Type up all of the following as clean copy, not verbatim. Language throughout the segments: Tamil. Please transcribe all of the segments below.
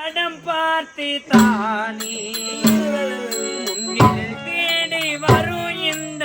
படம் பார்த்து தானே முன்னில் தேடி வரும் இந்த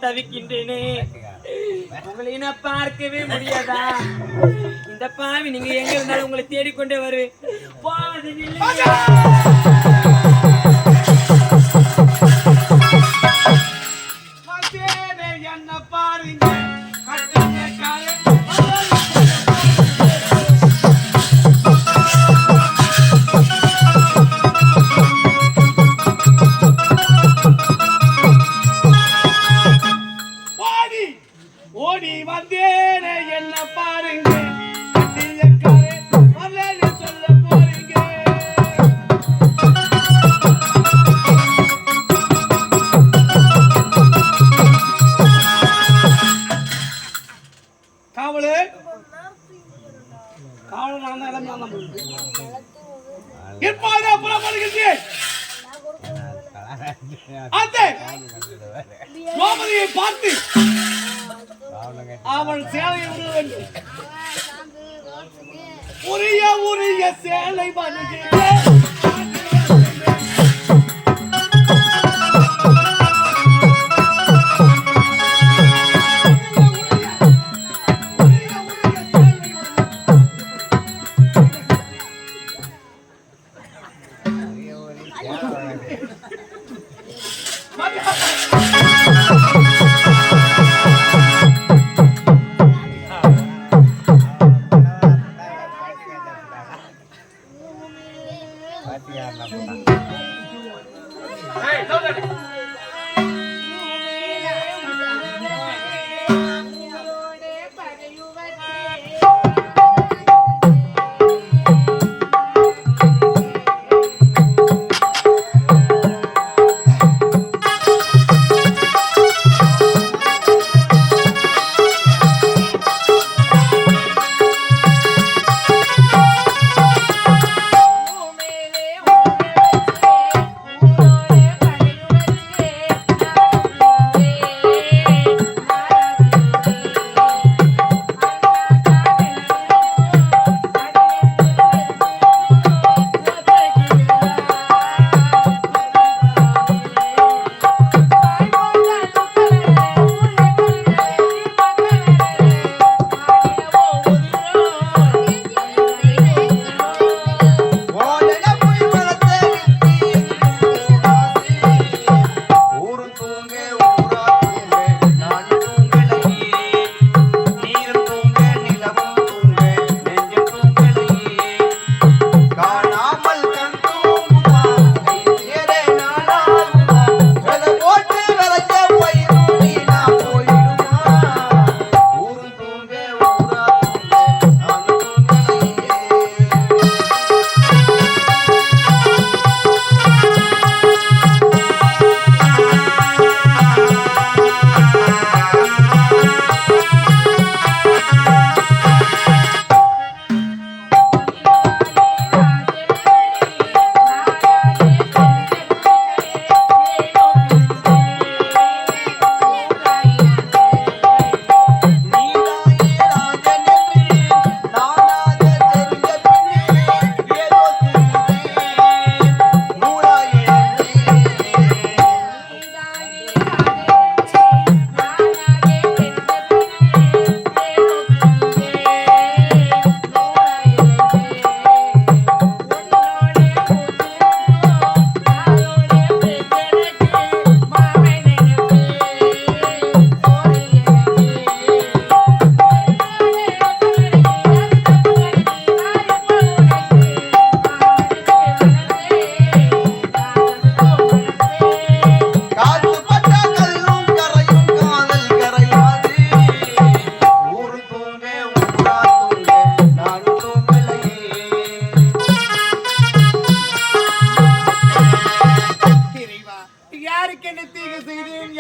தவிக்கின்றேனே. உங்களை நான் பார்க்கவே முடியாதா? இந்த பாவி நீங்க எங்க இருந்தாலும் உங்களை தேடிக்கொண்டே வருவேன். என்ன பாருங்க பார்த்து அவள் சேலை உரிய உரிய சேலை வருகிறேன்.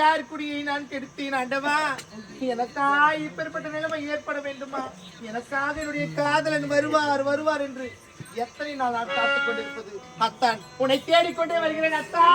யார் குடியை நான் கெடுத்தேன் ஆண்டவா? எனக்கா இப்பேற்பட்ட நிலைமை ஏற்பட வேண்டுமா? எனக்காக என்னுடைய காதலன் வருவார் வருவார் என்று எத்தனை நாள் நான் காத்துக் கொண்டிருப்பது? அத்தான், உன்னை தேடிக்கொண்டே வருகிறேன் அத்தா.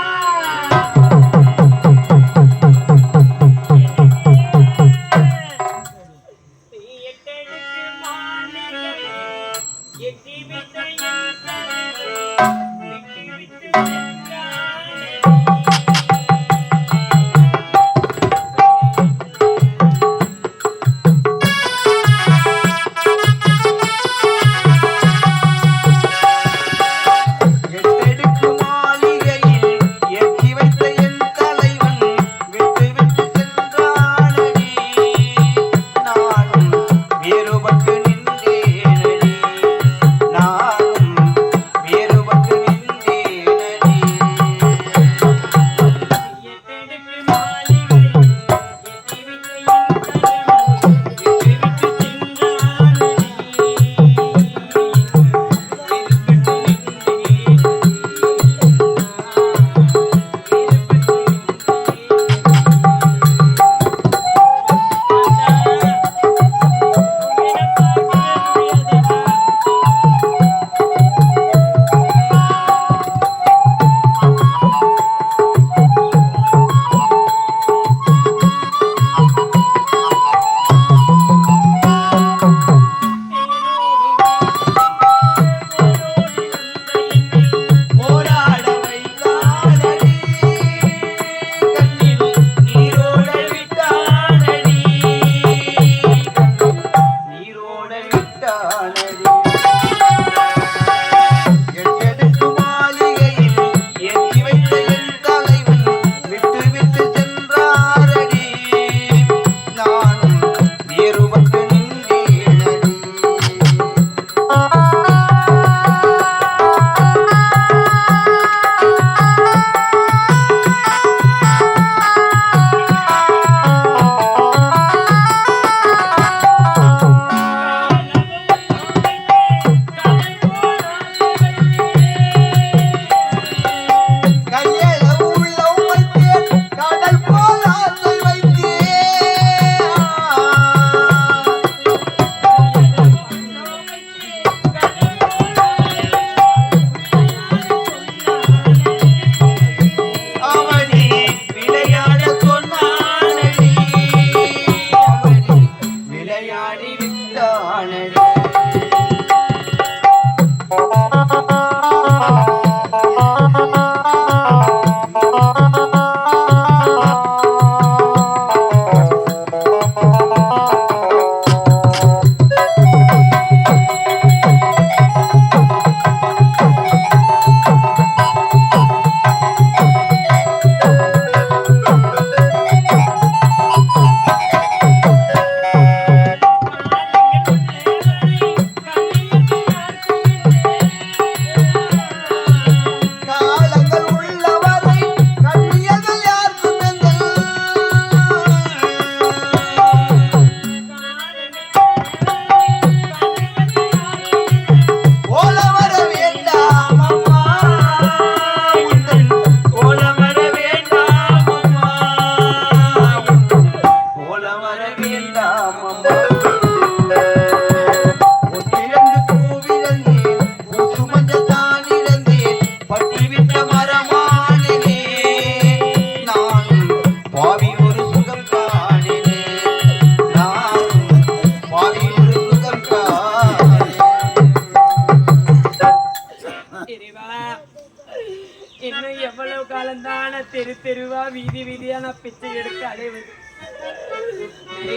தெரு தெருவா வீதி வீதியா நான் பிச்சை எடுத்து அலைவது.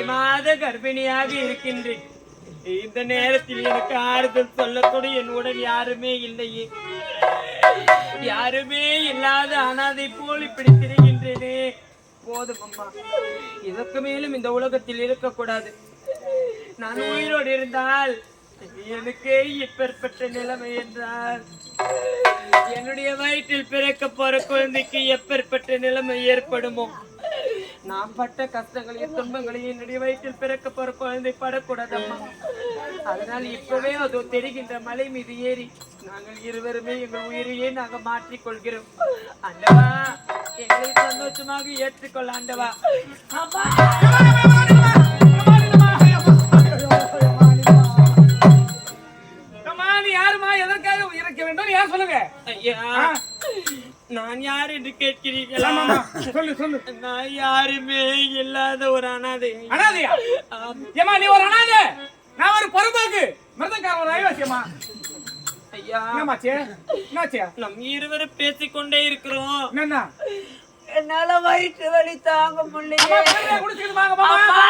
மாத கர்ப்பிணியாக இருக்கின்றேன். இந்த நேரத்தில் எனக்கு ஆறுதல் சொல்லக்கூடிய என்னுடன் யாருமே இல்லையே. யாருமே இல்லாத அனாதை போல் இப்படி திரிகின்றேனே. போதும் அம்மா, இதற்கு மேலும் இந்த உலகத்தில் இருக்கக்கூடாது. நான் உயிரோடு இருந்தால் எனக்கே இப்பேற்பட்ட நிலைமை என்றால் என்னுடைய வயிற்றில் பிறக்க போற குழந்தைக்கு எப்பேற்பட்ட நிலைமை ஏற்படுமோ? நான் பட்ட கஷ்டங்களையும் துன்பங்களையும் என்னுடைய வயிற்றில் பிறக்க போற குழந்தை படக்கூடாதம்மா. அதனால் இப்பவே அதோ தெரிகின்ற மலை மீது ஏறி நாங்கள் இருவருமே எங்கள் உயிரையே நாங்கள் மாற்றிக் கொள்கிறோம். அண்ணவா, எங்களை சந்தோஷமாக ஏற்றுக்கொள்ள ஆண்டவா. அம்மா நீ யாருமா, எதற்காக இறக்க வேண்டும், யார் சொல்லுங்க. ஐயா, நான் யார் என்று கேட்கிறீர்களா? சொல்லு சொல்லு. நான் யாருமே இல்லாத ஒரு அனாதை. அனாதையா? ஏமா நீ ஒரு அனாதை, நான் ஒரு பொறுப்பாக்கு மிருதக்கார ஒரு அயோக்கியமா. ஐயா, என்னமாச்சே என்னாச்சே? நம் இருவரும் பேசிக்கொண்டே இருக்கிறோம். என்ன என்னால வயிற்று வலி தாங்க முடியல. குடிச்சிட்டு வாங்க மாமா.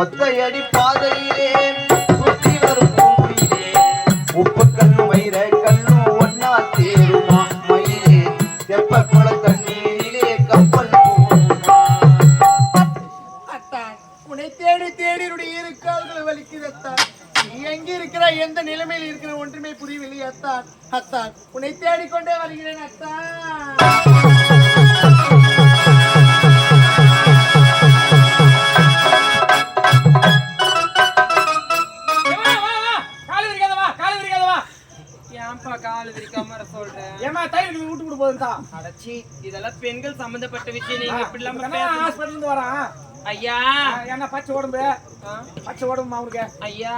ஒத்தையடி பாதையிலே சுற்றி வரும் பூமியிலே உப்பு கண்ணு வயிற கண்ணு ஒன்னா சேருமா மயிலே தெப்ப குள தண்ணீரிலே கப்பல் போகுமா. அத்தான் உன்னை தேடி தேடி இரு கால்களை வலிக்குது அத்தான். நீ எங்க இருக்கிற, எந்த நிலைமையில் இருக்கிற ஒன்றுமே புரியவில்லை அத்தான். அத்தான் உன்னை தேடிக்கொண்டே வருகிறேன் அத்தான். காலு விரிக்காம சொல்றேன். ஏமா டைம் விட்டு விட்டு போகுதுடா. அடச்சி, இதெல்லாம் பெண்கள் சம்பந்தப்பட்ட விஷயம். நீங்க இப்படி இல்லாம ஹாஸ்பிடல்ல இருந்து வரான். ஐயா என்ன பச்சை உடம்பு பச்சை உடம்பு அவனுக்கு ஐயா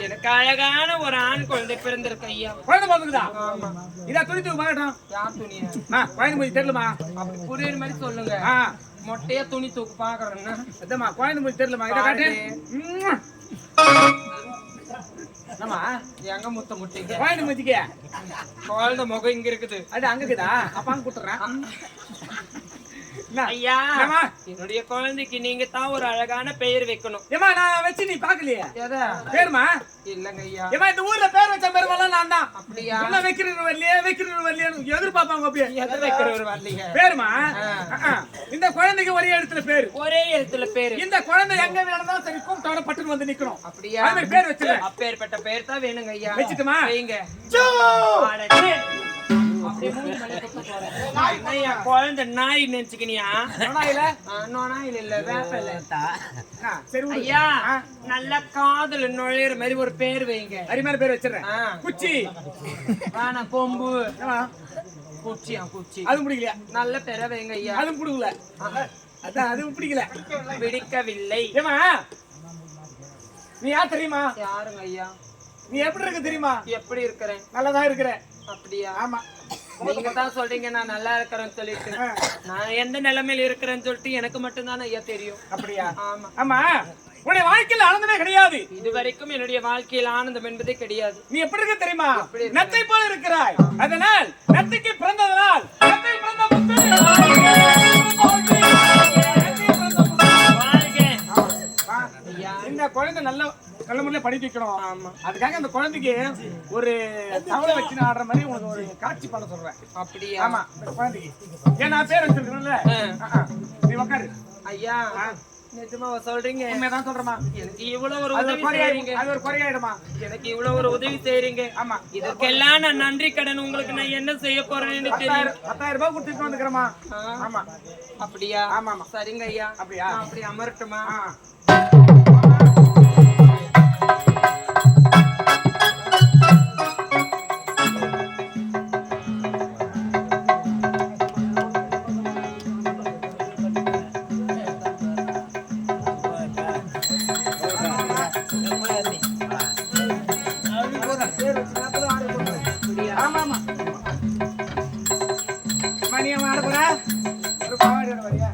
எனக்கு அழகான ஒரு ஆண் குழந்தை பிறந்திருக்கு ஐயா. குழந்தை பிறந்துக்குதா? இதா துணி தூக்கு பார்க்கட்டும். யார் துணியா? குழந்தை மூஞ்சி தெரியலமா? அப்படி புரியுற மாதிரி சொல்லுங்க. மொட்டையா துணி தூக்கு பாக்குறேன்னா அதாம்மா குழந்தை மூஞ்சி தெரியலமா? இதை காட்டு. என்னம்மா எங்க முத்த முட்டிங்க குழந்தை மூஞ்சிக்கு குழந்தை முகம் இங்க இருக்குது. அது அங்க இருக்குதா? அப்பாங்க கூட்டுறேன். ஐயா என்னுடைய குழந்தைக்கு நீங்க தான் ஒரு அழகான பெயர் வைக்கணும். ஏமா நான் வச்சு நீ பாக்கலையே எதா பேருமா? இல்லங்க ஐயா. ஏமா இந்த ஊர்ல பேர் வச்ச பெருமாள் நான் தான். அப்படியா? என்ன வைக்கிறீங்க வரலையே வைக்கிறீங்க வரலையே எதிர்பார்ப்பாங்க அப்படியே. எதை வைக்கிறவர் வரலீங்க பேருமா? இந்த குழந்தைக்கு ஒரே இடத்துல பேரு. ஒரே இடத்துல பேரு. இந்த குழந்தை எங்க வேணாலும் சரி கூப்பிட்டோட பட்டுன்னு வந்து நிக்கணும். அப்படியா? அந்த பேர் வச்சிரு. அப்பேற்பட்ட பேர் தான் வேணுங்க ஐயா. வச்சிட்டுமா? வைங்க. குழந்தை நாய் நினைச்சுக்கினியா? நோனாயில இல்ல வேப்பல. ஐயா நல்ல காதல் நுழையிற மாதிரி ஒரு பேர் வைங்க. அரிமையான பேர் வச்சிடறேன். குச்சி வேணா கொம்பு குச்சியா குச்சி அதுவும் பிடிக்கலையா? நல்ல பேரை வைங்க ஐயா. அதுவும் பிடிக்கல. அதான் அதுவும் பிடிக்கல. பிடிக்கவில்லை. ஏமா நீ யார் தெரியுமா? யாருங்க ஐயா? நீ எப்படி இருக்க தெரியுமா? எப்படி இருக்கிறேன்? நல்லதா இருக்கிற. அப்படியா? ஆமா நீங்க தான் சொல்றீங்க நான் நல்லா இருக்கிறேன்னு சொல்லிட்டு. நான் எந்த நிலைமையில இருக்கிறேன்னு சொல்லிட்டு எனக்கு மட்டும் தான் ஐயா தெரியும். அப்படியா? ஆமா ஆமா உன்னுடைய வாழ்க்கையில் ஆனந்தமே கிடையாது. இது வரைக்கும் என்னுடைய வாழ்க்கையில் ஆனந்தம் என்பதே கிடையாது. நீ எப்படி இருக்க தெரியுமா? நத்தை போல இருக்கிறாய். அதனால் நத்தைக்கு பிறந்ததனால் நத்தை பிறந்த முத்து இந்த குழந்தை நல்ல நல்ல முறையில படிக்க வைக்கணும். ஆமா அதுக்காக அந்த குழந்தைக்கு ஒரு தவளை வச்சு ஆடுற மாதிரி உனக்கு ஒரு காட்சி பண்ண சொல்றேன். அப்படியா? ஆமா இந்த குழந்தைக்கு ஏன் நான் பேர் வச்சிருக்கேன்ல. நீ உட்காரு. ஐயா நிஜமா சொல்றீங்க? உண்மைதான் சொல்றேமா? எனக்கு இவ்வளவு ஒரு உதவி செய்றீங்க. அது ஒரு குறையாயிடுமா? எனக்கு இவ்வளவு ஒரு உதவி செய்றீங்க. ஆமா இதற்கெல்லாம் நான் நன்றி கடன் உங்களுக்கு நான் என்ன செய்ய போறேன்னு தெரியும். 10,000 ரூபாய் கொடுத்துட்டு வந்துக்கிறேமா. ஆமா அப்படியா? ஆமா ஆமா சரிங்க ஐயா. அப்படியா? அப்படி அமரட்டுமா? ஆமா ஆமா மணி அவன் ஆட போற ஒரு பாவாடி வரியா?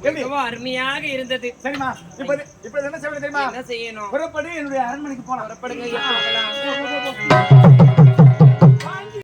எப்படி மிகவும் அருமையாக இருந்தது. சரிம்மா இப்ப என்ன செய்யணும் தெரியுமா? என்ன செய்யணும்? புறப்படு என்னுடைய அரண்மனைக்கு போலாம். புறப்படுங்க ஐயா, போகலாம்.